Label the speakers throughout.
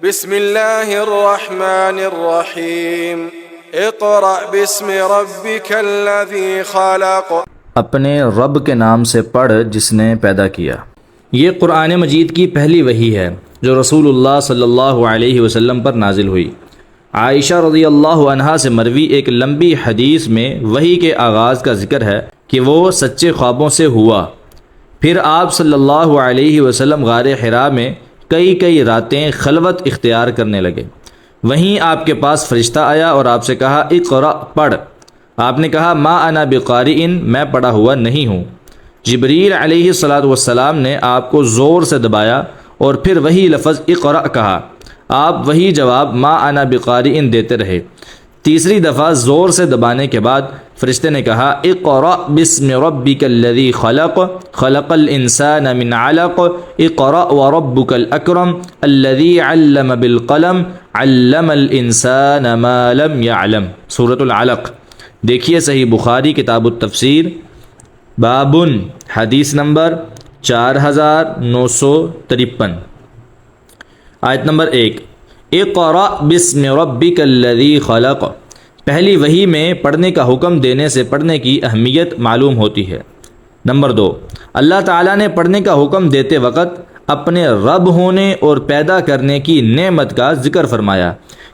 Speaker 1: بسم اللہ الرحمن الرحیم اقرأ باسم ربک الذی خلق،
Speaker 2: اپنے رب کے نام سے پڑھ جس نے پیدا کیا۔ یہ قرآن مجید کی پہلی وحی ہے جو رسول اللہ صلی اللہ علیہ وسلم پر نازل ہوئی۔ عائشہ رضی اللہ عنہا سے مروی ایک لمبی حدیث میں وحی کے آغاز کا ذکر ہے کہ وہ سچے خوابوں سے ہوا۔ پھر آپ صلی اللہ علیہ وسلم غار حرا میں کئی راتیں خلوت اختیار کرنے لگے۔ وہیں آپ کے پاس فرشتہ آیا اور آپ سے کہا اقرأ، پڑھ۔ آپ نے کہا ما انا بقارئ، میں پڑھا ہوا نہیں ہوں۔ جبریل علیہ السلام نے آپ کو زور سے دبایا اور پھر وہی لفظ اقرأ کہا۔ آپ وہی جواب ما انا بقارئ دیتے رہے۔ تیسری دفعہ زور سے دبانے کے بعد فرشتے نے کہا اقرأ باسم ربک الذی خلق، خلق الانسان من علق، اقرأ وربک الاکرم الذی علم بالقلم، علم الانسان ما لم يعلم۔ سورۃ العلق۔ دیکھیے صحیح بخاری کتاب التفسیر، بابن، حدیث نمبر 4953، آیت نمبر 1۔ اقرأ باسم ربک الذی خلق۔ پہلی وحی میں پڑھنے کا حکم دینے سے پڑھنے کی اہمیت معلوم ہوتی ہے۔ نمبر 2، اللہ تعالیٰ نے پڑھنے کا حکم دیتے وقت اپنے رب ہونے اور پیدا کرنے کی نعمت کا ذکر فرمایا،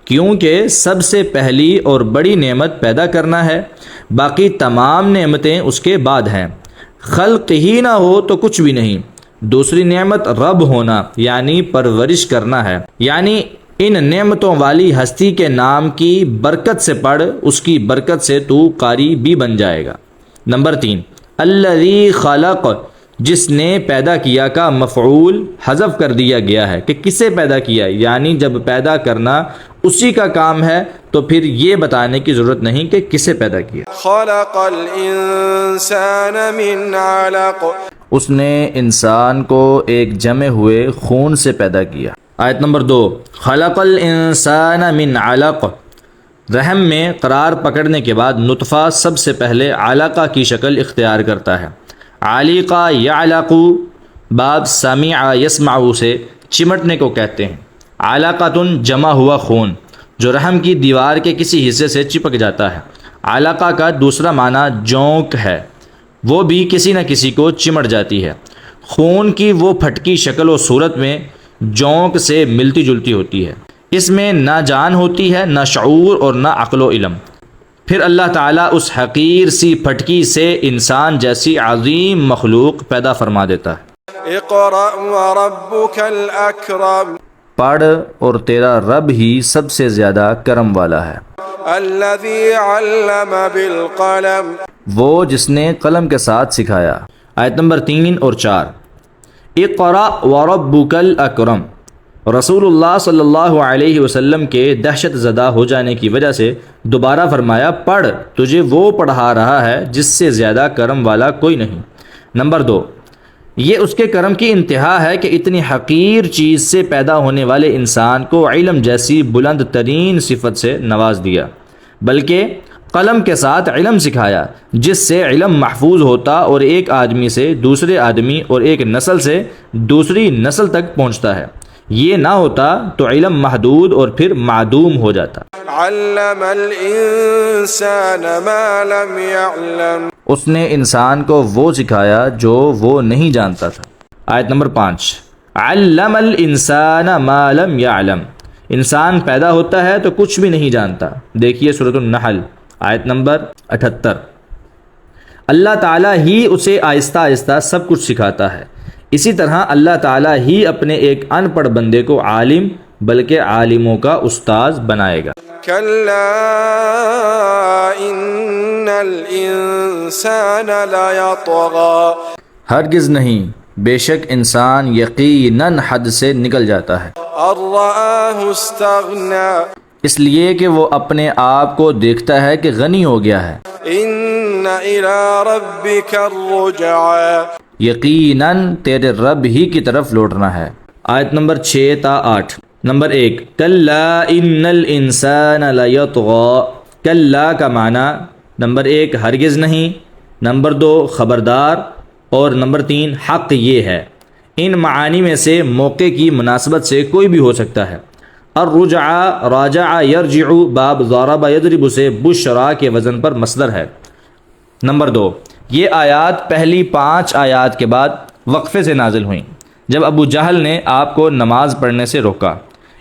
Speaker 2: کیونکہ سب سے پہلی اور بڑی نعمت پیدا کرنا ہے، باقی تمام نعمتیں اس کے بعد ہیں۔ خلق ہی نہ ہو تو کچھ بھی نہیں۔ دوسری نعمت رب ہونا یعنی پرورش کرنا ہے، یعنی ان نعمتوں والی ہستی کے نام کی برکت سے پڑھ، اس کی برکت سے تو قاری بھی بن جائے گا۔ نمبر 3، الذی خلق، جس نے پیدا کیا کا مفعول حذف کر دیا گیا ہے کہ کسے پیدا کیا، یعنی جب پیدا کرنا اسی کا کام ہے تو پھر یہ بتانے کی ضرورت نہیں کہ کسے پیدا کیا۔
Speaker 1: خلق الانسان من علق،
Speaker 2: اس نے انسان کو ایک جمے ہوئے خون سے پیدا کیا۔ آیت نمبر 2، خلق الانسان من علق۔ رحم میں قرار پکڑنے کے بعد نطفہ سب سے پہلے علقہ کی شکل اختیار کرتا ہے۔ علقہ یعلق، باب سمع یسمع سے چمٹنے کو کہتے ہیں۔ علقۃ، جمع ہوا خون جو رحم کی دیوار کے کسی حصے سے چپک جاتا ہے۔ علقہ کا دوسرا معنی جونک ہے، وہ بھی کسی نہ کسی کو چمٹ جاتی ہے۔ خون کی وہ پھٹکی شکل و صورت میں جونک سے ملتی جلتی ہوتی ہے۔ اس میں نہ جان ہوتی ہے، نہ شعور اور نہ عقل و علم۔ پھر اللہ تعالیٰ اس حقیر سی پھٹکی سے انسان جیسی عظیم مخلوق پیدا فرما دیتا ہے۔
Speaker 1: اقرأ وربک الاکرم،
Speaker 2: پڑھ اور تیرا رب ہی سب سے زیادہ کرم والا ہے۔
Speaker 1: الذی علم بالقلم،
Speaker 2: وہ جس نے قلم کے ساتھ سکھایا۔ آیت نمبر 3 اور 4۔ اقرأ وربک الاکرم۔ رسول اللہ صلی اللہ علیہ وسلم کے دہشت زدہ ہو جانے کی وجہ سے دوبارہ فرمایا پڑھ، تجھے وہ پڑھا رہا ہے جس سے زیادہ کرم والا کوئی نہیں۔ نمبر 2، یہ اس کے کرم کی انتہا ہے کہ اتنی حقیر چیز سے پیدا ہونے والے انسان کو علم جیسی بلند ترین صفت سے نواز دیا، بلکہ قلم کے ساتھ علم سکھایا جس سے علم محفوظ ہوتا اور ایک آدمی سے دوسرے آدمی اور ایک نسل سے دوسری نسل تک پہنچتا ہے۔ یہ نہ ہوتا تو علم محدود اور پھر معدوم ہو جاتا۔
Speaker 1: علم الانسان ما لم يعلم،
Speaker 2: اس نے انسان کو وہ سکھایا جو وہ نہیں جانتا تھا۔ آیت نمبر 5۔ علم الانسان ما لم يعلم۔ انسان پیدا ہوتا ہے تو کچھ بھی نہیں جانتا۔ دیکھیے سورۃ النحل، آیت نمبر 78۔ اللہ تعالیٰ ہی اسے آہستہ آہستہ سب کچھ سکھاتا ہے۔ اسی طرح اللہ تعالیٰ ہی اپنے ایک ان پڑھ بندے کو عالم بلکہ عالموں کا استاذ بنائے گا۔
Speaker 1: کلا ان الانسان لیطغی،
Speaker 2: ہرگز نہیں، بے شک انسان یقیناً حد سے نکل جاتا ہے۔
Speaker 1: ان رآہ استغنی،
Speaker 2: اس لیے کہ وہ اپنے آپ کو دیکھتا ہے کہ غنی ہو گیا ہے۔
Speaker 1: ان الی ربک الرجعی،
Speaker 2: یقیناً تیرے رب ہی کی طرف لوٹنا ہے۔ آیت نمبر 6 تا 8۔ نمبر 1، کلا ان الانسان لیطغی۔ کلا کا معنی نمبر 1 ہرگز نہیں، نمبر 2 خبردار، اور نمبر 3 حق یہ ہے۔ ان معانی میں سے موقع کی مناسبت سے کوئی بھی ہو سکتا ہے۔ الرجع راجع یرجع باب ضرب یضرب سے بشرا کے وزن پر مصدر ہے۔ نمبر 2، یہ آیات پہلی 5 آیات کے بعد وقفے سے نازل ہوئیں جب ابو جہل نے آپ کو نماز پڑھنے سے روکا۔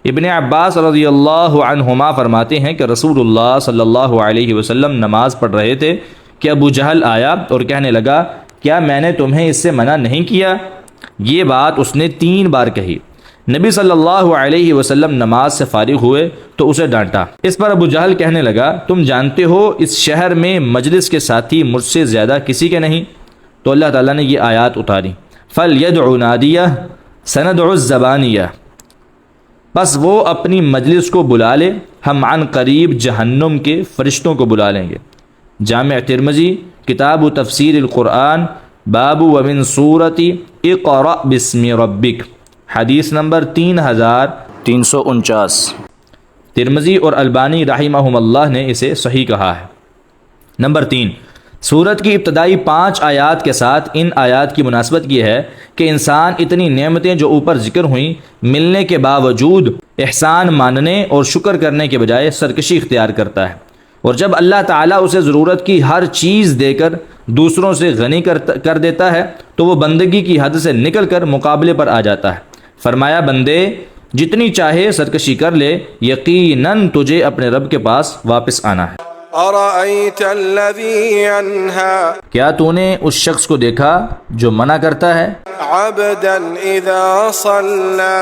Speaker 2: ابن عباس رضی اللہ عنہما فرماتے ہیں کہ رسول اللہ صلی اللہ علیہ وسلم نماز پڑھ رہے تھے کہ ابو جہل آیا اور کہنے لگا کیا میں نے تمہیں اس سے منع نہیں کیا؟ یہ بات اس نے 3 بار کہی۔ نبی صلی اللہ علیہ وسلم نماز سے فارغ ہوئے تو اسے ڈانٹا۔ اس پر ابو جہل کہنے لگا تم جانتے ہو اس شہر میں مجلس کے ساتھی مجھ سے زیادہ کسی کے نہیں؟ تو اللہ تعالیٰ نے یہ آیات اتاری، فَلْيَدْعُ نَادِيَهُ سَنَدْعُ الزَّبَانِيَةَ، بس وہ اپنی مجلس کو بلا لے، ہم عن قریب جہنم کے فرشتوں کو بلا لیں گے۔ جامع ترمذی کتاب تفسیر القرآن باب ومن سورت اقرأ بسم ربک، حدیث نمبر 3349۔ ترمذی اور البانی رحمہم اللہ نے اسے صحیح کہا ہے۔ نمبر 3، سورت کی ابتدائی 5 آیات کے ساتھ ان آیات کی مناسبت یہ ہے کہ انسان اتنی نعمتیں جو اوپر ذکر ہوئیں ملنے کے باوجود احسان ماننے اور شکر کرنے کے بجائے سرکشی اختیار کرتا ہے، اور جب اللہ تعالیٰ اسے ضرورت کی ہر چیز دے کر دوسروں سے غنی کر دیتا ہے تو وہ بندگی کی حد سے نکل کر مقابلے پر آ جاتا ہے۔ فرمایا بندے جتنی چاہے سرکشی کر لے، یقیناً تجھے اپنے رب کے پاس واپس آنا ہے۔
Speaker 1: أرأيت الذي ينهى
Speaker 2: کیا تو نے اس شخص کو دیکھا جو منع کرتا ہے
Speaker 1: عبدا إذا صلى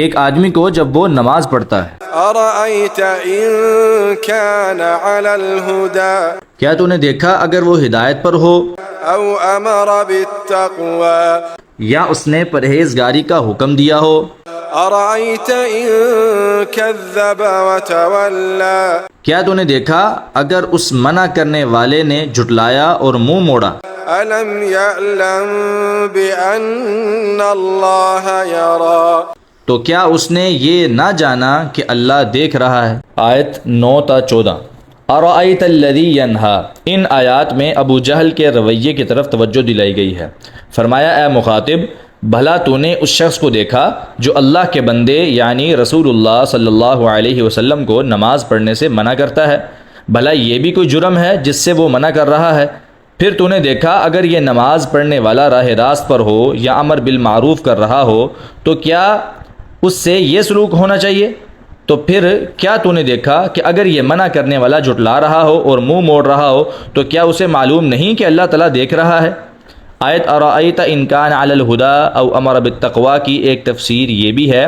Speaker 2: ایک آدمی کو جب وہ نماز پڑھتا ہے؟
Speaker 1: أرأيت إن كان على الهدى
Speaker 2: کیا تو نے دیکھا اگر وہ ہدایت پر ہو،
Speaker 1: أو أمر بالتقوى
Speaker 2: یا اس نے پرہیزگاری کا حکم دیا ہو؟
Speaker 1: أرأيت إن كذب وتولى
Speaker 2: کیا تو نے دیکھا اگر اس منع کرنے والے نے جھٹلایا اور منہ موڑا؟
Speaker 1: ألم يعلم بأن الله يرى
Speaker 2: تو کیا اس نے یہ نہ جانا کہ اللہ دیکھ رہا ہے؟ آیت 9 تا 14۔ ارأیت الذی ینہا، ان آیات میں ابو جہل کے رویے کی طرف توجہ دلائی گئی ہے۔ فرمایا اے مخاطب، بھلا تو نے اس شخص کو دیکھا جو اللہ کے بندے یعنی رسول اللہ صلی اللہ علیہ وسلم کو نماز پڑھنے سے منع کرتا ہے؟ بھلا یہ بھی کوئی جرم ہے جس سے وہ منع کر رہا ہے؟ پھر تو نے دیکھا اگر یہ نماز پڑھنے والا راہ راست پر ہو یا امر بالمعروف کر رہا ہو تو کیا اس سے یہ سلوک ہونا چاہیے؟ تو پھر کیا تو نے دیکھا کہ اگر یہ منع کرنے والا جھٹلا رہا ہو اور منہ موڑ رہا ہو تو کیا اسے معلوم نہیں کہ اللہ تعالیٰ دیکھ رہا ہے؟ آیت ارأیت ان کان علی الہدی او امر بالتقوی کی ایک تفسیر یہ بھی ہے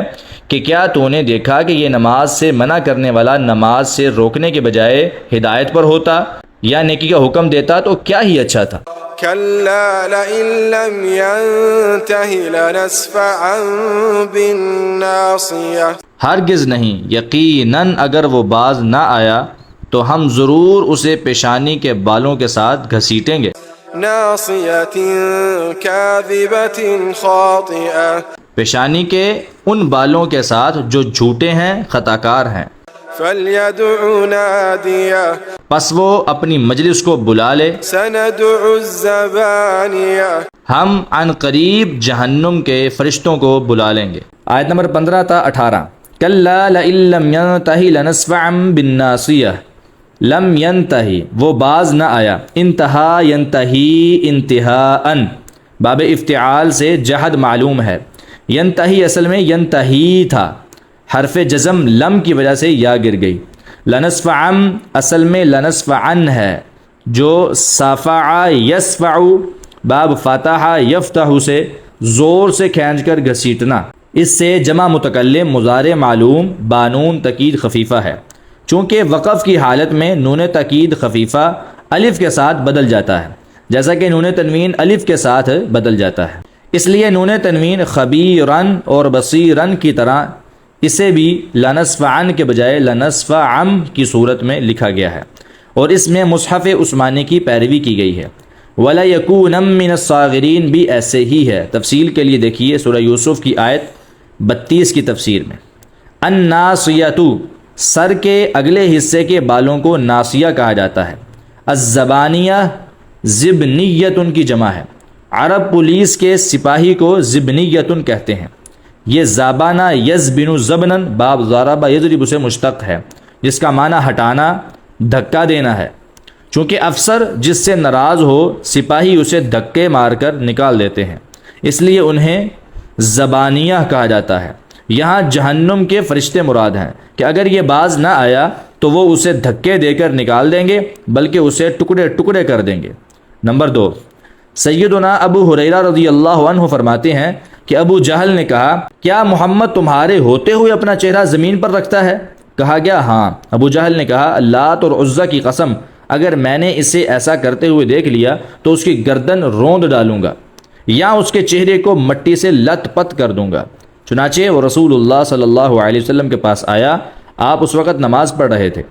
Speaker 2: کہ کیا تو نے دیکھا کہ یہ نماز سے منع کرنے والا نماز سے روکنے کے بجائے ہدایت پر ہوتا یا نیکی کا حکم دیتا تو کیا ہی اچھا تھا۔
Speaker 1: كلا لئن لم ينته لنسفعا بالناصية
Speaker 2: ہرگز نہیں، یقیناً اگر وہ باز نہ آیا تو ہم ضرور اسے پیشانی کے بالوں کے ساتھ گھسیٹیں گے۔
Speaker 1: ناصية كاذبة خاطئة
Speaker 2: پیشانی کے ان بالوں کے ساتھ جو جھوٹے ہیں، خطاکار ہیں۔
Speaker 1: فليدع ناديه
Speaker 2: پس وہ اپنی مجلس کو بلا لے،
Speaker 1: سندع الزبانية
Speaker 2: ہم عن قریب جہنم کے فرشتوں کو بلا لیں گے۔ آیت نمبر 15 تا 18۔ کلا لئن لم ينتہی لنسفعا بالناصیہ، لم ینتہی وہ باز نہ آیا، انتہا ینتہی انتہاءً باب افتعال سے جہد معلوم ہے، ینتہی اصل میں ینتہی تھا، حرف جزم لم کی وجہ سے یا گر گئی۔ لنسفعا اصل میں لنسفعن ہے جو صافع یسفع باب فتح یفتح سے زور سے کھینچ کر گھسیٹنا، اس سے جمع متکلم مضارع معلوم بانون تاکید خفیفہ ہے، چونکہ وقف کی حالت میں نون تاکید خفیفہ الف کے ساتھ بدل جاتا ہے جیسا کہ نون تنوین الف کے ساتھ بدل جاتا ہے، اس لیے نون تنوین خبیرن اور بصیرن کی طرح اسے بھی لنسفعن کے بجائے لنسفعم کی صورت میں لکھا گیا ہے، اور اس میں مصحف عثمانی کی پیروی کی گئی ہے۔ وَلَيَكُونًا مِّنَ الصَّاغِرِينَ بھی ایسے ہی ہے، تفصیل کے لیے دیکھیے سورہ یوسف کی آیت 32 کی تفسیر میں۔ الناصیۃ سر کے اگلے حصے کے بالوں کو ناصیہ کہا جاتا ہے۔ الزبانیہ زبنیۃ کی جمع ہے، عرب پولیس کے سپاہی کو زبنیۃ کہتے ہیں۔ یہ زابانہ یزبن زبنن باب ضرب یضرب سے مشتق ہے، جس کا معنی ہٹانا، دھکا دینا ہے۔ چونکہ افسر جس سے ناراض ہو سپاہی اسے دھکے مار کر نکال دیتے ہیں، اس لیے انہیں زبانیہ کہا جاتا ہے۔ یہاں جہنم کے فرشتے مراد ہیں کہ اگر یہ باز نہ آیا تو وہ اسے دھکے دے کر نکال دیں گے، بلکہ اسے ٹکڑے ٹکڑے کر دیں گے۔ نمبر 2، سیدنا ابو ہریرہ رضی اللہ عنہ فرماتے ہیں کہ ابو جہل نے کہا، کیا محمد تمہارے ہوتے ہوئے اپنا چہرہ زمین پر رکھتا ہے؟ کہا گیا ہاں۔ ابو جہل نے کہا، لات اور عزیٰ کی قسم، اگر میں نے اسے ایسا کرتے ہوئے دیکھ لیا تو اس کی گردن روند ڈالوں گا یا اس کے چہرے کو مٹی سے لت پت کر دوں گا۔ چنانچہ وہ رسول اللہ صلی اللہ علیہ وسلم کے پاس آیا، آپ اس وقت نماز پڑھ رہے تھے،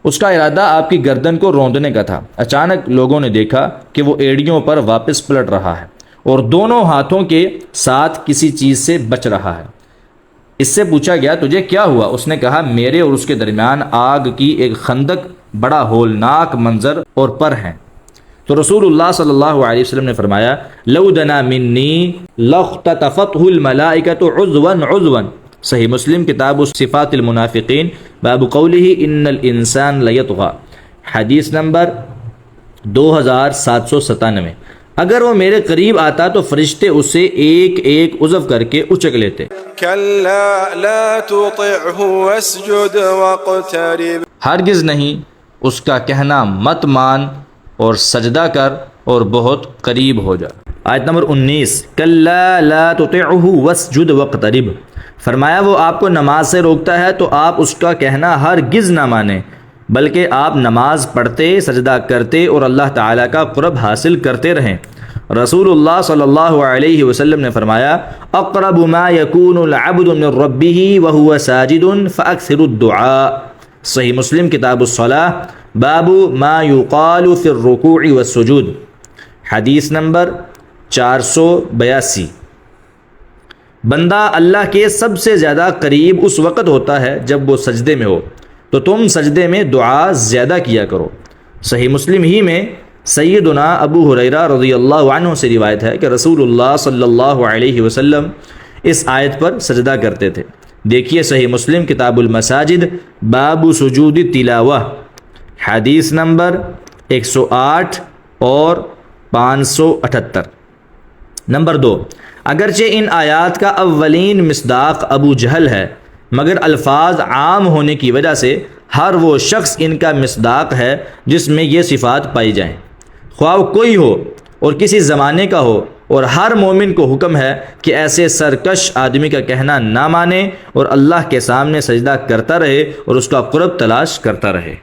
Speaker 2: اس کا ارادہ آپ کی گردن کو روندنے کا تھا۔ اچانک لوگوں نے دیکھا کہ وہ ایڑیوں پر واپس پلٹ رہا ہے اور دونوں ہاتھوں کے ساتھ کسی چیز سے بچ رہا ہے۔ اس سے پوچھا گیا، تجھے کیا ہوا؟ اس نے کہا، میرے اور اس کے درمیان آگ کی ایک خندق، بڑا ہولناک منظر اور پر ہیں۔ تو رسول اللہ صلی اللہ علیہ وسلم نے فرمایا، لو دنا منی لاختطفته الملائکۃ عضوا عضوا۔ صحیح مسلم کتاب صفات المنافقین باب قولہ ان الانسان لیطغی، حدیث نمبر 2797۔ اگر وہ میرے قریب آتا تو فرشتے اسے ایک ایک عضو کر کے اچک لیتے۔
Speaker 1: كلا لا تطعه واسجد واقترب۔
Speaker 2: ہرگز نہیں، اس کا کہنا مت مان اور سجدہ کر اور بہت قریب ہو جا۔ آیت نمبر 19، کلا لا تطعه واسجد واقترب۔ فرمایا وہ آپ کو نماز سے روکتا ہے تو آپ اس کا کہنا ہرگز نہ مانیں، بلکہ آپ نماز پڑھتے، سجدہ کرتے اور اللہ تعالیٰ کا قرب حاصل کرتے رہیں۔ رسول اللہ صلی اللہ علیہ وسلم نے فرمایا، اقرب ما یکون العبد من ربہ وہو ساجد فاکثر الدعاء۔ صحیح مسلم کتاب الصلاۃ باب ما یقال فی الرکوع والسجود، حدیث نمبر 482۔ بندہ اللہ کے سب سے زیادہ قریب اس وقت ہوتا ہے جب وہ سجدے میں ہو، تو تم سجدے میں دعا زیادہ کیا کرو۔ صحیح مسلم ہی میں سیدنا ابو ہریرہ رضی اللہ عنہ سے روایت ہے کہ رسول اللہ صلی اللہ علیہ وسلم اس آیت پر سجدہ کرتے تھے۔ دیکھیے صحیح مسلم کتاب المساجد باب سجود تلاوہ، حدیث نمبر 108 اور 578۔ نمبر 2، اگرچہ ان آیات کا اولین مصداق ابو جہل ہے، مگر الفاظ عام ہونے کی وجہ سے ہر وہ شخص ان کا مصداق ہے جس میں یہ صفات پائی جائیں، خواہ کوئی ہو اور کسی زمانے کا ہو، اور ہر مومن کو حکم ہے کہ ایسے سرکش آدمی کا کہنا نہ مانے اور اللہ کے سامنے سجدہ کرتا رہے اور اس کا قرب تلاش کرتا رہے۔